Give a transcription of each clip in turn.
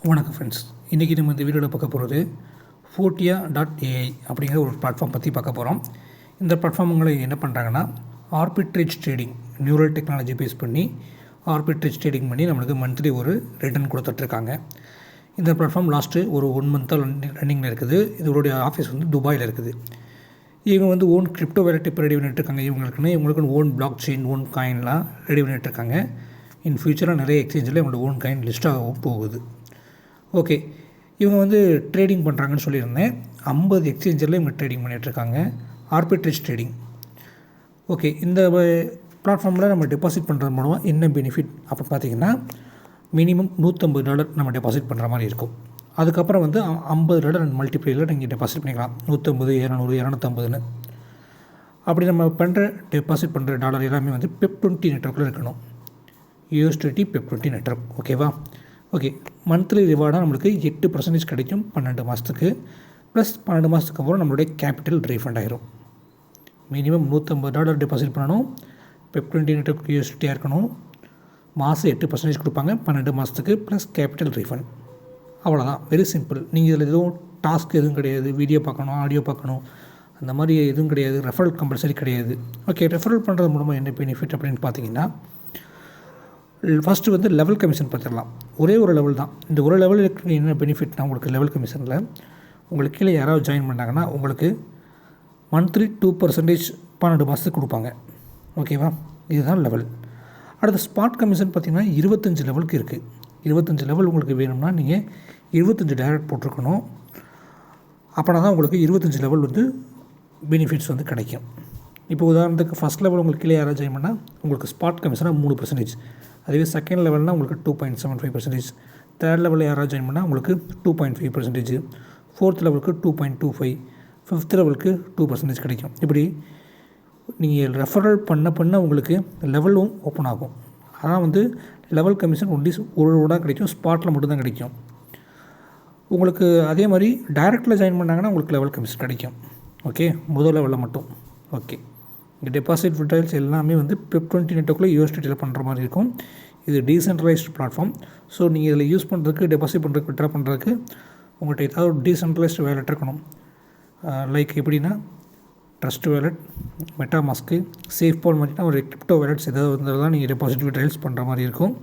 வணக்கம் ஃப்ரெண்ட்ஸ். இன்றைக்கி நம்ம இந்த வீடியோவில் பார்க்க போகிறது Fotia.ai அப்படிங்கிற ஒரு பிளாட்ஃபார்ம் பற்றி பார்க்க போகிறோம். இந்த பிளாட்ஃபார்முங்களை என்ன பண்ணுறாங்கன்னா arbitrage trading neural technology base பண்ணி ஆர்பிட்ரேஜ் ட்ரேடிங் பண்ணி நம்மளுக்கு மந்த்லி ஒரு ரிட்டர்ன் கொடுத்துட்ருக்காங்க. இந்த பிளாட்ஃபார்ம் லாஸ்ட்டு ஒரு 1 மந்த்தாக ரன்னிங்கில் இருக்குது. இதோடைய ஆஃபீஸ் வந்து துபாயில் இருக்குது. இவங்க ஓன் கிரிப்டோ வேலட் இப்போ ரெடி பண்ணிட்டுருக்காங்க. இவங்களுக்குன்னு ஓன் பிளாக் செயின் ஓன் காயின்லாம் ரெடி பண்ணிட்டுருக்காங்க. இன் ஃபியூச்சராக நிறைய எக்ஸ்சேஞ்சில் இவங்களோட ஓன் காயின் லிஸ்ட்டாகவும் போகுது. ஓகே, இவங்க ட்ரேடிங் பண்ணுறாங்கன்னு சொல்லியிருந்தேன். 50 எக்ஸ்சேஞ்சில் இவங்க ட்ரேடிங் பண்ணிகிட்ருக்காங்க, ஆர்பிட்ரேஜ் ட்ரேடிங். ஓகே, இந்த பிளாட்ஃபார்மில் நம்ம டெபாசிட் பண்ணுறது மூலமாக என்ன பெனிஃபிட் அப்படின்னு பார்த்தீங்கன்னா, மினிமம் $150 நம்ம டெபாசிட் பண்ணுற மாதிரி இருக்கும். அதுக்கப்புறம் $50 மல்டிப்ளையில் நீங்கள் டெபாசிட் பண்ணிக்கலாம். 150, 200, 250ன்னு. அப்படி நம்ம டெபாசிட் பண்ணுற டாலர் எல்லாமே PEP20 நெட்வொர்க்கில் இருக்கணும். USDT PEP20 network. ஓகேவா? ஓகே, மந்த்லி ரிவார்டாக நம்மளுக்கு 8% கிடைக்கும் 12 மாதத்துக்கு. ப்ளஸ் 12 மாதத்துக்கு அப்புறம் நம்மளுடைய கேபிட்டல் ரீஃபண்ட் ஆகிரும். மினிமம் $150 டெபாசிட் பண்ணணும். PEP20 நெட்வொர்க் USDTயாக இருக்கணும். மாதம் 8% கொடுப்பாங்க 12 மாதத்துக்கு. Plus capital refund. அவ்வளோதான், வெரி சிம்பிள். நீங்கள் இதில் எதுவும் டாஸ்க் எதுவும் கிடையாது. வீடியோ பார்க்கணும், ஆடியோ பார்க்கணும், அந்த மாதிரி எதுவும் கிடையாது. ரெஃபரல் கம்பல்சரி கிடையாது. ஓகே, ரெஃபரல் பண்ணுறது மூலமாக என்ன பெனிஃபிட் அப்படின்னு பார்த்தீங்கன்னா, ஃபஸ்ட்டு லெவல் கமிஷன் பார்த்துடலாம். ஒரே ஒரு லெவல் தான். இந்த ஒரு லெவலுக்கு என்ன பெனிஃபிட்னா, உங்களுக்கு லெவல் கமிஷனில் உங்களுக்கு கீழே யாராவது ஜாயின் பண்ணாங்கன்னா உங்களுக்கு மந்த்லி 2% 12 மாதத்துக்கு கொடுப்பாங்க. ஓகேவா? இதுதான் லெவல். அடுத்த ஸ்பாட் கமிஷன் பார்த்திங்கன்னா 25 லெவலுக்கு இருக்குது. 25 லெவல் உங்களுக்கு வேணும்னா நீங்கள் 25 டைரக்ட் போட்டிருக்கணும். அப்படின்னா தான் உங்களுக்கு 25 லெவல் பெனிஃபிட்ஸ் கிடைக்கும். இப்போ உதாரணத்துக்கு ஃபஸ்ட் லெவல் உங்களுக்கு கீழே யாராவது ஜாயின் பண்ணால் உங்களுக்கு ஸ்பாட் கமிஷனாக 3%. அதுவே செகண்ட் லெவல்னால் உங்களுக்கு 2.75%. தேர்ட் லெவலில் யாராவது ஜாயின் பண்ணால் உங்களுக்கு 2.5%. ஃபோர்த் லெவலுக்கு 2.25. ஃபிஃப்த் லெவலுக்கு 2% கிடைக்கும். இப்படி நீங்கள் ரெஃபரல் பண்ண உங்களுக்கு லெவலும் ஓப்பன் ஆகும். ஆனால் லெவல் கமிஷன் ஒன்லி ஒரு கிடைக்கும். ஸ்பாட்டில் மட்டும்தான் கிடைக்கும். உங்களுக்கு அதே மாதிரி டைரெக்டில் ஜாயின் பண்ணாங்கன்னா உங்களுக்கு லெவல் கமிஷன் கிடைக்கும். ஓகே, முதல் லெவலில் மட்டும். ஓகே, இங்கே டெபாசிட் விட்ராயல்ஸ் எல்லாமே PEP20 நெட்வொர்க்கில் USDTயில் பண்ணுற மாதிரி இருக்கும். இது டீசென்ட்ரலைஸ்டு பிளாட்ஃபார்ம். ஸோ நீங்கள் இதில் யூஸ் பண்ணுறதுக்கு, டெபாசிட் பண்ணுறதுக்கு, விட்ரா பண்ணுறதுக்கு உங்கள்கிட்ட ஏதாவது ஒரு டீசென்ட்ரலைஸ்டு வேலட் இருக்கணும். லைக் எப்படின்னா ட்ரஸ்ட் வேலட், மெட்டாமாஸ்க்கு, சேஃபால் மாதிரினா ஒரு கிரிப்டோ வேலட்ஸ் ஏதாவது தான் நீங்கள் டெபாசிட் விட்ராயல்ஸ் பண்ணுற மாதிரி இருக்கும்.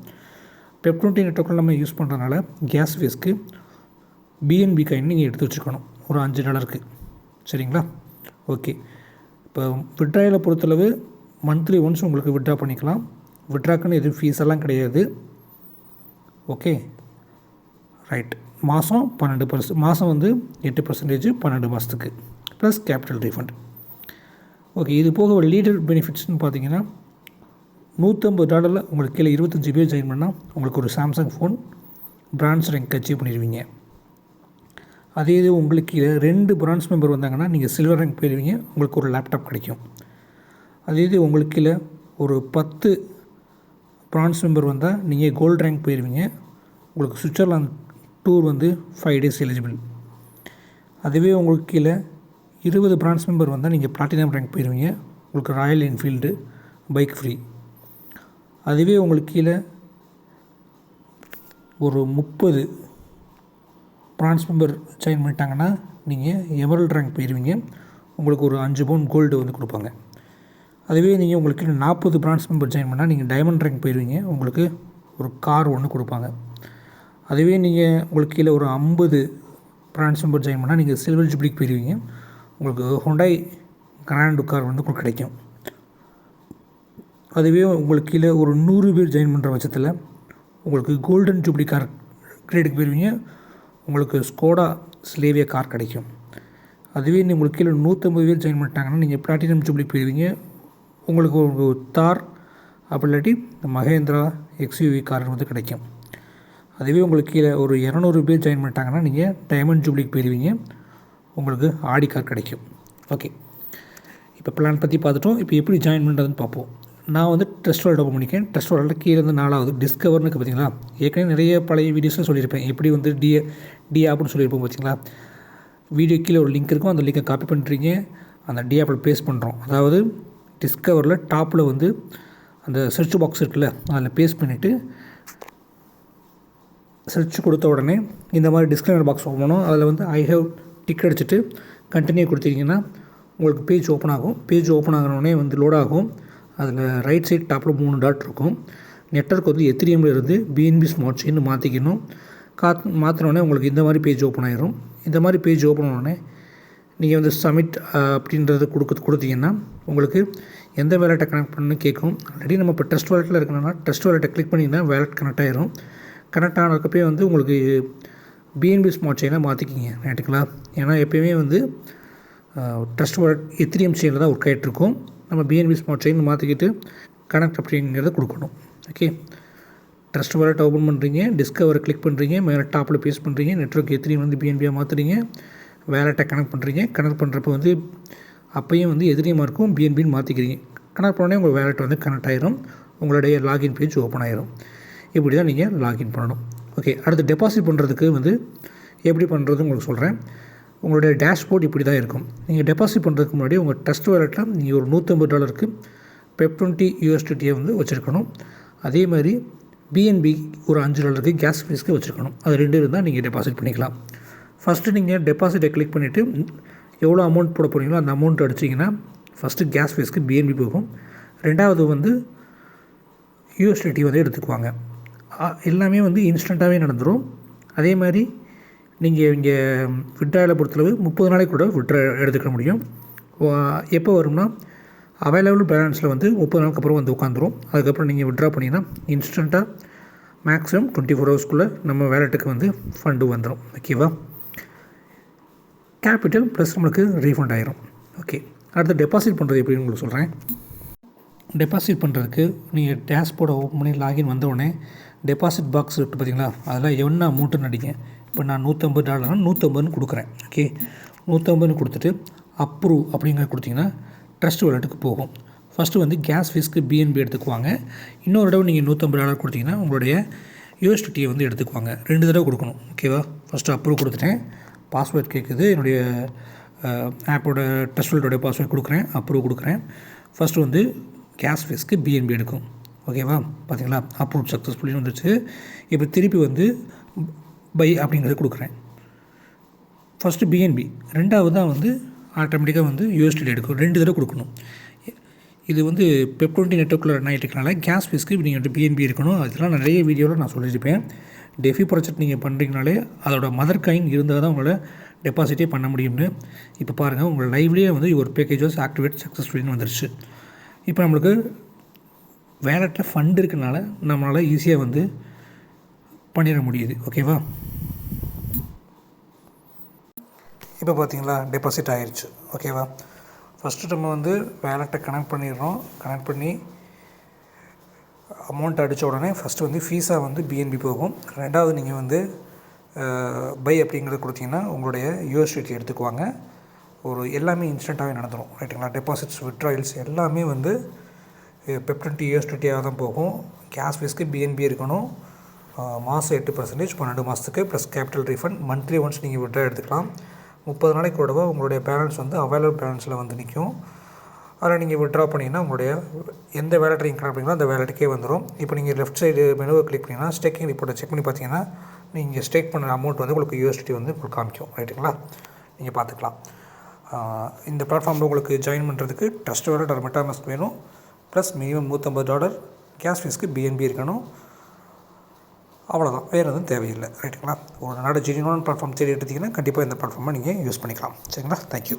PEP20 நெட்வொர்க்கில் நம்ம யூஸ் பண்ணுறதுனால கேஸ் ஃபீஸ்க்கு BNB காயின் நீங்கள் எடுத்து வச்சுக்கணும் ஒரு $5. சரிங்களா? ஓகே, இப்போ விட்ராயில் பொறுத்தளவு மந்த்லி ஒன்ஸ் உங்களுக்கு விட்ரா பண்ணிக்கலாம். விட்ராக்குன்னு எதுவும் ஃபீஸ் எல்லாம் கிடையாது. Okay, right. மாதம் 12%, மாதம் 8% 12 மாதத்துக்கு. Plus capital refund. ஓகே, இது போக ஒரு லீடர் பெனிஃபிட்ஸ்னு பார்த்தீங்கன்னா $150 உங்களுக்கு கீழே 25 பேர் ஜாயின் பண்ணால் உங்களுக்கு ஒரு Samsung phone brands rank achieve பண்ணிடுவீங்க. அதே இது உங்களுக்கு கீழே 2 பிரான்ஸ் மெம்பர் வந்தாங்கன்னா நீங்கள் சில்வர் ரேங்க் போயிடுவீங்க. உங்களுக்கு ஒரு லேப்டாப் கிடைக்கும். அதே இது உங்களுக்கு கீழே ஒரு 10 பிரான்ஸ் மெம்பர் வந்தால் நீங்கள் கோல்டு ரேங்க் போயிடுவீங்க. உங்களுக்கு சுவிட்சர்லாந்து டூர் 5 days எலிஜிபிள். அதுவே உங்களுக்கு கீழே 20 பிரான்ஸ் மெம்பர் வந்தால் நீங்கள் பிளாட்டினம் ரேங்க் போயிடுவீங்க. உங்களுக்கு ராயல் என்ஃபீல்டு பைக் ஃப்ரீ. அதுவே உங்களுக்கு கீழே ஒரு 30 பிரான்ஸ் மெம்பர் ஜாயின் பண்ணிட்டாங்கன்னா நீங்கள் எமரல்ட் ரேங்க் போயிடுவீங்க. உங்களுக்கு ஒரு 5 பவுன் கோல்டு கொடுப்பாங்க. அதுவே நீங்கள் உங்களுக்கு 40 பிரான்ஸ் மெம்பர் ஜாயின் பண்ணால் நீங்கள் டைமண்ட் ரேங்க் போயிடுவீங்க. உங்களுக்கு ஒரு கார் ஒன்று கொடுப்பாங்க. அதுவே நீங்கள் உங்களுக்கு கீழே ஒரு 50 பிரான்ஸ் மெம்பர் ஜாயின் பண்ணால் நீங்கள் சில்வர் ஜூப்ளிக்கு போயிடுவீங்க. உங்களுக்கு ஹோண்டாய் கிராண்ட் கார் உங்களுக்கு கிடைக்கும். அதுவே உங்களுக்கு கீழே ஒரு 100 பேர் ஜாயின் பண்ணுற பட்சத்தில் உங்களுக்கு கோல்டன் ஜூப்ளி கார் கிரேடுக்கு போயிடுவீங்க. உங்களுக்கு ஸ்கோடா ஸ்லேவியா கார் கிடைக்கும். அதுவே உங்களுக்கு கீழே 150 பேர் ஜாயின் பண்ணிட்டாங்கன்னா நீங்கள் பிளாட்டினம் ஜூப்ளிக்கு போயிடுவீங்க. உங்களுக்கு ஒரு தார் அப்படி இல்லாட்டி மகேந்திரா XUV கார் கிடைக்கும். அதுவே உங்களுக்கு கீழே ஒரு 200 பேர் ஜாயின் பண்ணிட்டாங்கன்னா நீங்கள் டைமண்ட் ஜூப்ளிக்கு போயிடுவீங்க. உங்களுக்கு ஆடி கார் கிடைக்கும். ஓகே, இப்போ பிளான் பற்றி பார்த்துட்டோம். இப்போ எப்படி ஜாயின் பண்ணுறதுன்னு பார்ப்போம். நான் ட்ரஸ்ட் வாலெட் ஓப்பன் பண்ணிக்கேன். ட்ரஸ்ட் வாலெட்டில் கீழே 4வது டிஸ்கவர்னு பார்த்தீங்களா? ஏற்கனவே நிறைய பழைய வீடியோஸில் சொல்லியிருப்பேன். எப்படி டி ஆப்னு சொல்லியிருப்போம் பார்த்தீங்களா? வீடியோ கீழே ஒரு லிங்க் இருக்கும். அந்த லிங்கை காப்பி பண்ணுறீங்க, அந்த டி ஆப்பில் பேஸ்ட் பண்ணுறோம். அதாவது டிஸ்கவரில் டாப்பில் அந்த சர்ச் பாக்ஸ் இருக்குல்ல, அதில் பேஸ்ட் பண்ணிவிட்டு சர்ச் கொடுத்த உடனே இந்த மாதிரி டிஸ்க்ளைமர் பாக்ஸ் ஓப்பன் பண்ணும். அதில் வந்து ஐ ஹேவ் டிக் அடிச்சுட்டு கண்டினியூ கொடுத்தீங்கன்னா உங்களுக்கு பேஜ் ஓப்பன் ஆகும். பேஜ் ஓப்பன் ஆகினோடனே வந்து லோட் ஆகும். அதில் ரைட் சைட் டாப்பில் 3 டாட் இருக்கும். நெட்வொர்க் வந்து எத்திரியமில் இருந்து பிஎன்பி ஸ்மார்ட் செயின் மாற்றிக்கணும். மாற்றினோடனே உங்களுக்கு இந்த மாதிரி பேஜ் ஓப்பன் ஆகிரும். இந்த மாதிரி பேஜ் ஓப்பன் ஆனோடனே நீங்கள் வந்து சப்மிட் அப்படின்றது கொடுத்தீங்கன்னா உங்களுக்கு எந்த வேலெட்டை கனெக்ட் பண்ணணும்னு கேட்கும். ஆல்ரெடி நம்ம இப்போ ட்ரஸ்ட் வாலெட்டில் இருக்கணும்னா ட்ரஸ்ட் வாலெட்டை கிளிக் பண்ணிங்கன்னா வேலெட் கனெக்ட் ஆகிரும். கனெக்ட் ஆனதுக்கப்பே வந்து உங்களுக்கு பிஎன்பி ஸ்மார்ட் செயினை மாற்றிக்கிங்க ரைட்டுங்களா. ஏன்னா எப்போயுமே வந்து ட்ரஸ்ட் வாலெட் எத்திரியம் செயினில் தான் ஒர்க் ஆகிட்ருக்கும். நம்ம பிஎன்பி ஸ்மார்ட் செயின் மாற்றிக்கிட்டு கனெக்ட் அப்படிங்கிறத கொடுக்கணும். ஓகே, ட்ரஸ்ட் வாலெட் ஓப்பன் பண்ணுறீங்க, டிஸ்கவரை கிளிக் பண்ணுறீங்க, மேலே டாப்பில் பேஸ்ட் பண்ணுறீங்க, நெட்வொர்க் எத்திரியம் வந்து பிஎன்பியாக மாற்றுறீங்க, வேலெட்டை கனெக்ட் பண்ணுறீங்க. கனெக்ட் பண்ணுறப்போ வந்து அப்பையும் வந்து எதிரியமாக இருக்கும் பிஎன்பின்னு மாற்றிக்கிறீங்க. கனெக்ட் பண்ணோடனே உங்கள் வேலெட் வந்து கனெக்ட் ஆகிரும். உங்களுடைய லாகின் பேஜ் ஓப்பன் ஆகிரும். இப்படி தான் நீங்கள் லாகின் பண்ணணும். ஓகே, அடுத்து டெபாசிட் பண்ணுறதுக்கு வந்து எப்படி பண்ணுறது உங்களுக்கு சொல்கிறேன். உங்களுடைய டேஷ்போர்ட் இப்படி தான் இருக்கும். நீங்கள் டெபாசிட் பண்ணுறதுக்கு முன்னாடி உங்கள் ட்ரஸ்ட் வாலெட்டில் நீங்கள் ஒரு $150 PEP20 USDT வந்து வச்சுருக்கணும். அதே மாதிரி பிஎன்பி ஒரு $5 கேஸ் ஃபீஸ்க்கு வச்சுருக்கணும். அது 2 இருந்தால் நீங்கள் டெபாசிட் பண்ணிக்கலாம். ஃபஸ்ட்டு நீங்கள் டெபாசிட்டை கிளிக் பண்ணிவிட்டு எவ்வளோ அமௌண்ட் போட போகிறீங்களோ அந்த அமௌண்ட் அடிச்சிங்கன்னா ஃபஸ்ட்டு கேஸ் ஃபீஸ்க்கு பிஎன்பி போகும். ரெண்டாவது வந்து USDT வந்து எடுத்துக்குவாங்க. எல்லாமே வந்து இன்ஸ்டண்ட்டாகவே நடந்துடும். அதே மாதிரி நீங்கள் இங்கே விட்ராவில் பொறுத்தளவு 30 நாளைக்கு கூட விட்ரா எடுத்துக்க முடியும். எப்போ வரும்னா அவைலபிள் பேலன்ஸில் வந்து 30 நாளுக்கு அப்புறம் வந்து உட்காந்துரும். அதுக்கப்புறம் நீங்கள் விட்ரா பண்ணிங்கன்னா இன்ஸ்டண்ட்டாக மேக்ஸிமம் 24 ஹவர்ஸ்க்குள்ளே நம்ம வேலெட்டுக்கு வந்து ஃபண்டு வந்துடும். ஓகேவா, கேபிட்டல் ப்ளஸ் நம்மளுக்கு ரீஃபண்ட் ஆகிரும். ஓகே, அடுத்து டெபாசிட் பண்ணுறது எப்படின்னு உங்களுக்கு சொல்கிறேன். டெபாசிட் பண்ணுறதுக்கு நீங்கள் டேஷ்போர்டை ஓப்பன் பண்ணி லாகின் வந்தவுடனே டெபாசிட் பாக்ஸ் இருக்குது பார்த்தீங்களா, அதில் என்ன அமௌண்ட்டுன்னு அடிங்க. இப்போ நான் $150 150ன்னு கொடுக்குறேன். ஓகே, 150ன்னு கொடுத்துட்டு அப்ரூவ் அப்படிங்கிறத கொடுத்தீங்கன்னா ட்ரஸ்ட் வாலெட்டுக்கு போகும். ஃபஸ்ட்டு வந்து கேஸ் ஃபீஸ்க்கு பிஎன்பி எடுத்துக்குவாங்க. இன்னொரு தடவை நீங்கள் $150 கொடுத்தீங்கன்னா உங்களுடைய USDT வந்து எடுத்துக்குவாங்க. 2 தடவை கொடுக்கணும். ஓகேவா, ஃபஸ்ட்டு அப்ரூவ் கொடுத்துட்டேன். பாஸ்வேர்ட் கேட்குது. என்னுடைய ஆப்போட ட்ரஸ்ட் வாலெட்டோடைய பாஸ்வேர்ட் கொடுக்குறேன், அப்ரூவ் கொடுக்குறேன். ஃபஸ்ட்டு வந்து கேஸ் ஃபீஸ்க்கு பிஎன்பி எடுக்கும். ஓகேவா, பார்த்தீங்களா, அப்ரூவ் சக்ஸஸ்ஃபுல்லின்னு வந்துச்சு. இப்போ திருப்பி வந்து பை அப்படிங்கிறத கொடுக்குறேன். ஃபஸ்ட்டு பிஎன்பி, ரெண்டாவது தான் வந்து ஆட்டோமேட்டிக்காக வந்து USDT எடுக்கும். 2 தடவை கொடுக்கணும். இது வந்து PEP20 நெட்வொர்க்கில் ரன் ஆகிட்டுருக்கனால கேஸ் ஃபீஸ்க்கு நீங்கள் பிஎன்பி இருக்கணும். அதெல்லாம் நிறைய வீடியோவில் நான் சொல்லியிருப்பேன். டெஃபி ப்ராஜெக்ட் நீங்கள் பண்ணுறீங்கனாலே அதோட மதர் காயின் இருந்தால் தான் உங்களால் டெபாசிட்டே பண்ண முடியும்னு. இப்போ பாருங்கள், உங்கள் லைவ்லேயே வந்து ஒரு பேக்கேஜ் வாஸ் ஆக்டிவேட் சக்ஸஸ்ஃபுல்லின்னு வந்துருச்சு. இப்போ நம்மளுக்கு வேலெட்டில் ஃபண்ட் இருக்கனால நம்மளால் ஈஸியாக வந்து பண்ணிட முடியுது. ஓகேவா, இப்போ பார்த்தீங்களா டெபாசிட் ஆகிடுச்சு. ஓகேவா, ஃபஸ்ட்டு நம்ம வந்து வேலெட்டை கனெக்ட் பண்ணிடுறோம். கனெக்ட் பண்ணி அமௌண்ட் அடித்த உடனே ஃபஸ்ட்டு வந்து ஃபீஸாக வந்து பிஎன்பி போகும். ரெண்டாவது நீங்கள் வந்து பை அப்படிங்கிறது கொடுத்தீங்கன்னா உங்களுடைய USDT எடுத்துக்குவாங்க. ஒரு எல்லாமே இன்ஸ்டண்ட்டாகவே நடந்துடும். ரைட்டுங்களா, டெபாசிட்ஸ் விட்ராயல்ஸ் எல்லாமே வந்து PEP20 USDTயாக தான் போகும். கேஸ் ஃபீஸ்க்கு பிஎன்பி இருக்கணும். மாதம் 8% 12 மாதத்துக்கு plus capital refund. Monthly once நீங்கள் விட்ரா எடுத்துக்கலாம். 30 நாளைக்கு கூடவா உங்களுடைய பேலன்ஸ் வந்து அவைலபிள் பேலன்ஸில் வந்து நிற்கும். அதில் நீங்கள் விட்ரா பண்ணிங்கன்னா உங்களுடைய எந்த வேலெட் நீங்கள் கனெக்ட் பண்ணிங்களோ அந்த வேலெட்டுக்கே வந்துடும். இப்போ நீங்கள் லெஃப்ட் சைடு மெனுவை கிளிக் பண்ணிங்கன்னா ஸ்டேக்கிங் ரிப்போர்ட்டை செக் பண்ணி பார்த்தீங்கன்னா நீங்கள் ஸ்டேக் பண்ண அமௌண்ட் வந்து உங்களுக்கு USDT வந்து உங்களுக்கு காமிக்கும். ரைட்டுங்களா, நீங்கள் பார்த்துக்கலாம். இந்த பிளாட்ஃபார்மில் உங்களுக்கு ஜாயின் பண்ணுறதுக்கு ட்ரஸ்ட் வாலெட் ஒரு மெட்டாமாஸ்க் வேணும். ப்ளஸ் மினிமம் $150 கேஸ் ஃபீஸ்க்கு பிஎன்பி இருக்கணும். அவ்வளோதான், வேறு எதுவும் தேவையில்லை. ரைட்டுங்களா, ஒரு நாடு ஜெனியூனான பிளாட்ஃபார்ம் தேடி எடுத்தீங்கன்னா கண்டிப்பாக இந்த பிளாட்ஃபார்மை நீங்கள் யூஸ் பண்ணிக்கலாம். சரிங்களா, தேங்க்யூ.